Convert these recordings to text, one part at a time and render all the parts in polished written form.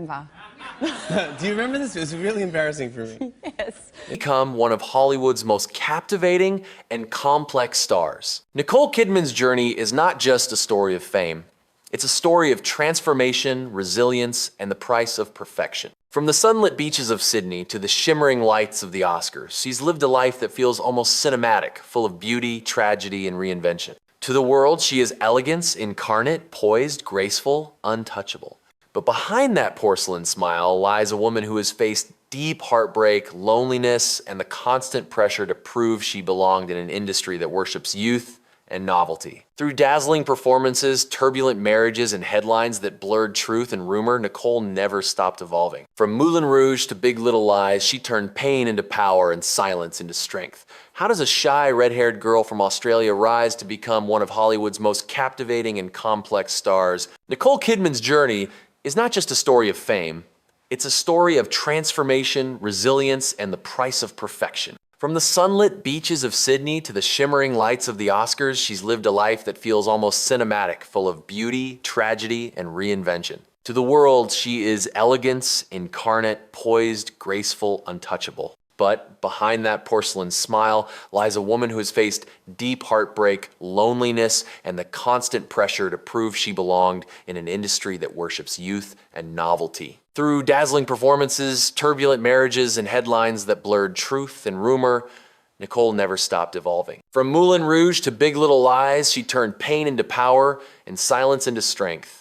Do you remember this? It was really embarrassing for me. Yes. Become one of Hollywood's most captivating and complex stars. Nicole Kidman's journey is not just a story of fame. It's a story of transformation, resilience, and the price of perfection. From the sunlit beaches of Sydney to the shimmering lights of the Oscars, she's lived a life that feels almost cinematic, full of beauty, tragedy, and reinvention. To the world, she is elegance incarnate, poised, graceful, untouchable. But behind that porcelain smile lies a woman who has faced deep heartbreak, loneliness, and the constant pressure to prove she belonged in an industry that worships youth and novelty. Through dazzling performances, turbulent marriages, and headlines that blurred truth and rumor, Nicole never stopped evolving. From Moulin Rouge to Big Little Lies, she turned pain into power and silence into strength. How does a shy, red-haired girl from Australia rise to become one of Hollywood's most captivating and complex stars? Nicole Kidman's journey is not just a story of fame, it's a story of transformation, resilience, and the price of perfection. From the sunlit beaches of Sydney to the shimmering lights of the Oscars, she's lived a life that feels almost cinematic, full of beauty, tragedy, and reinvention. To the world, she is elegance incarnate, poised, graceful, untouchable. But behind that porcelain smile lies a woman who has faced deep heartbreak, loneliness, and the constant pressure to prove she belonged in an industry that worships youth and novelty. Through dazzling performances, turbulent marriages, and headlines that blurred truth and rumor, Nicole never stopped evolving. From Moulin Rouge to Big Little Lies, she turned pain into power and silence into strength.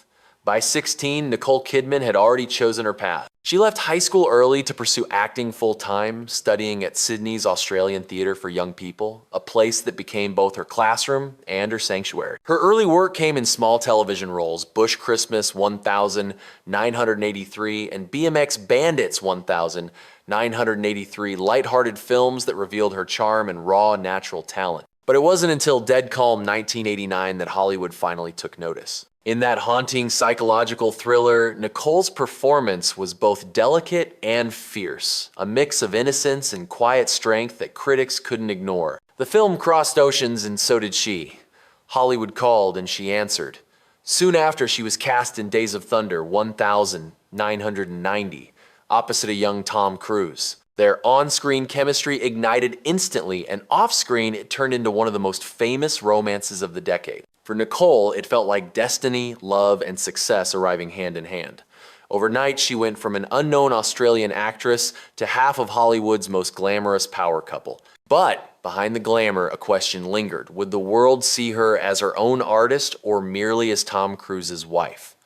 By 16, Nicole Kidman had already chosen her path. She left high school early to pursue acting full-time, studying at Sydney's Australian Theatre for Young People, a place that became both her classroom and her sanctuary. Her early work came in small television roles, Bush Christmas 1983 and BMX Bandits 1983, lighthearted films that revealed her charm and raw, natural talent. But it wasn't until Dead Calm 1989 that Hollywood finally took notice. In that haunting psychological thriller, Nicole's performance was both delicate and fierce, a mix of innocence and quiet strength that critics couldn't ignore. The film crossed oceans and so did she. Hollywood called and she answered. Soon after, she was cast in Days of Thunder 1990, opposite a young Tom Cruise. Their on-screen chemistry ignited instantly, and off-screen it turned into one of the most famous romances of the decade. For Nicole, it felt like destiny, love, and success arriving hand in hand. Overnight, she went from an unknown Australian actress to half of Hollywood's most glamorous power couple. But behind the glamour, a question lingered. Would the world see her as her own artist or merely as Tom Cruise's wife?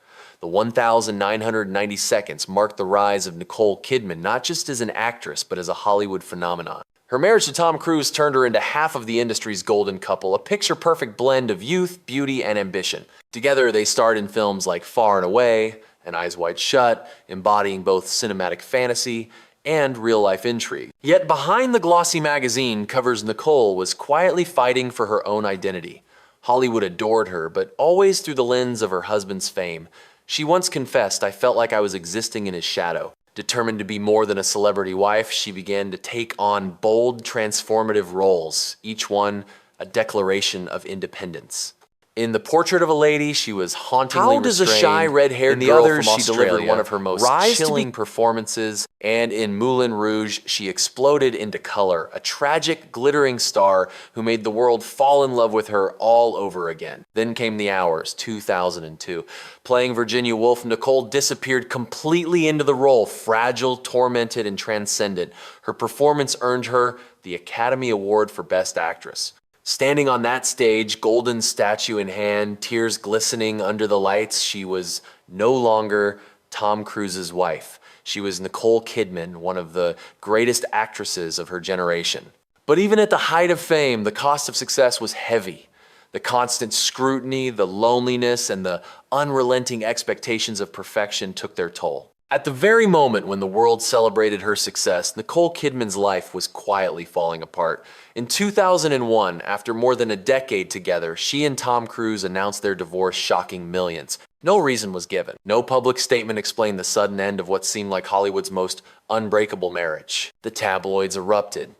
The 1,990 seconds marked the rise of Nicole Kidman, not just as an actress, but as a Hollywood phenomenon. Her marriage to Tom Cruise turned her into half of the industry's golden couple, a picture-perfect blend of youth, beauty, and ambition. Together, they starred in films like Far and Away and Eyes Wide Shut, embodying both cinematic fantasy and real-life intrigue. Yet behind the glossy magazine covers, Nicole was quietly fighting for her own identity. Hollywood adored her, but always through the lens of her husband's fame. She once confessed, "I felt like I was existing in his shadow." Determined to be more than a celebrity wife, she began to take on bold, transformative roles, each one a declaration of independence. In The Portrait of a Lady, she was hauntingly restrained. How does a shy red-haired girl from Australia, she delivered one of her most chilling performances, and in Moulin Rouge, she exploded into color, a tragic, glittering star who made the world fall in love with her all over again. Then came The Hours, 2002. Playing Virginia Woolf, Nicole disappeared completely into the role, fragile, tormented, and transcendent. Her performance earned her the Academy Award for Best Actress. Standing on that stage, golden statue in hand, tears glistening under the lights, she was no longer Tom Cruise's wife. She was Nicole Kidman, one of the greatest actresses of her generation. But even at the height of fame, the cost of success was heavy. The constant scrutiny, the loneliness, and the unrelenting expectations of perfection took their toll. At the very moment when the world celebrated her success, Nicole Kidman's life was quietly falling apart. In 2001, after more than a decade together, she and Tom Cruise announced their divorce, shocking millions. No reason was given. No public statement explained the sudden end of what seemed like Hollywood's most unbreakable marriage. The tabloids erupted.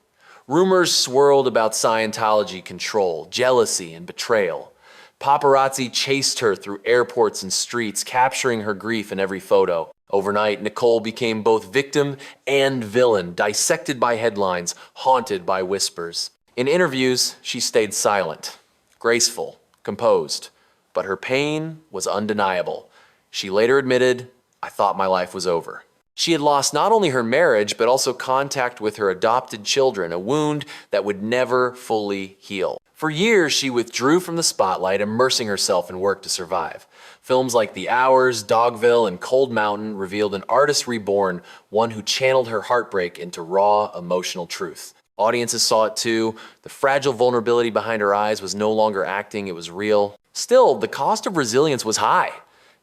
Rumors swirled about Scientology control, jealousy, and betrayal. Paparazzi chased her through airports and streets, capturing her grief in every photo. Overnight, Nicole became both victim and villain, dissected by headlines, haunted by whispers. In interviews, she stayed silent, graceful, composed, but her pain was undeniable. She later admitted, "I thought my life was over." She had lost not only her marriage, but also contact with her adopted children, a wound that would never fully heal. For years, she withdrew from the spotlight, immersing herself in work to survive. Films like The Hours, Dogville, and Cold Mountain revealed an artist reborn, one who channeled her heartbreak into raw, emotional truth. Audiences saw it too. The fragile vulnerability behind her eyes was no longer acting, it was real. Still, the cost of resilience was high.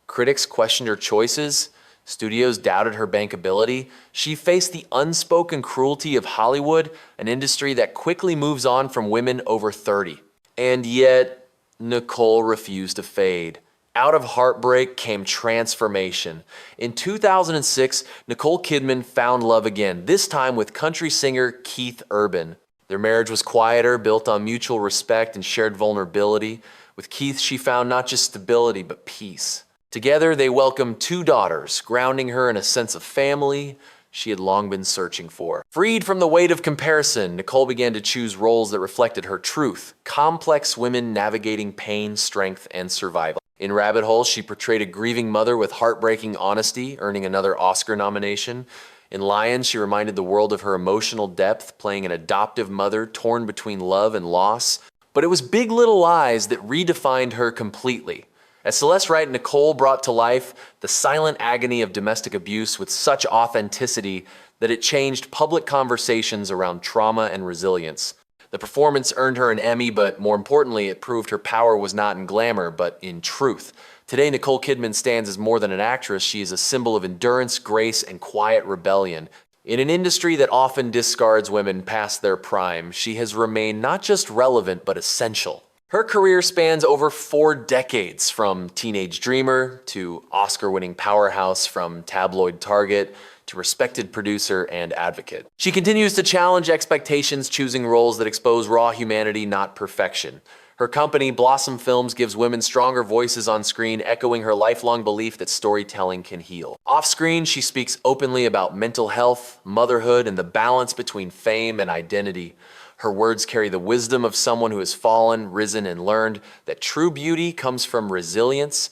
Critics questioned her choices. Studios doubted her bankability. She faced the unspoken cruelty of Hollywood, an industry that quickly moves on from women over 30. And yet, Nicole refused to fade. Out of heartbreak came transformation. In 2006, Nicole Kidman found love again, this time with country singer Keith Urban. Their marriage was quieter, built on mutual respect and shared vulnerability. With Keith, she found not just stability, but peace. Together, they welcomed 2 daughters, grounding her in a sense of family she had long been searching for. Freed from the weight of comparison, Nicole began to choose roles that reflected her truth, complex women navigating pain, strength, and survival. In Rabbit Hole, she portrayed a grieving mother with heartbreaking honesty, earning another Oscar nomination. In Lions, she reminded the world of her emotional depth, playing an adoptive mother torn between love and loss. But it was Big Little Lies that redefined her completely. As Celeste Wright, Nicole brought to life the silent agony of domestic abuse with such authenticity that it changed public conversations around trauma and resilience. The performance earned her an Emmy, but more importantly, it proved her power was not in glamour, but in truth. Today, Nicole Kidman stands as more than an actress. She is a symbol of endurance, grace, and quiet rebellion. In an industry that often discards women past their prime, she has remained not just relevant, but essential. Her career spans over 4 decades, from teenage dreamer to Oscar-winning powerhouse, from tabloid target to respected producer and advocate. She continues to challenge expectations, choosing roles that expose raw humanity, not perfection. Her company, Blossom Films, gives women stronger voices on screen, echoing her lifelong belief that storytelling can heal. Off-screen, she speaks openly about mental health, motherhood, and the balance between fame and identity. Her words carry the wisdom of someone who has fallen, risen, and learned that true beauty comes from resilience,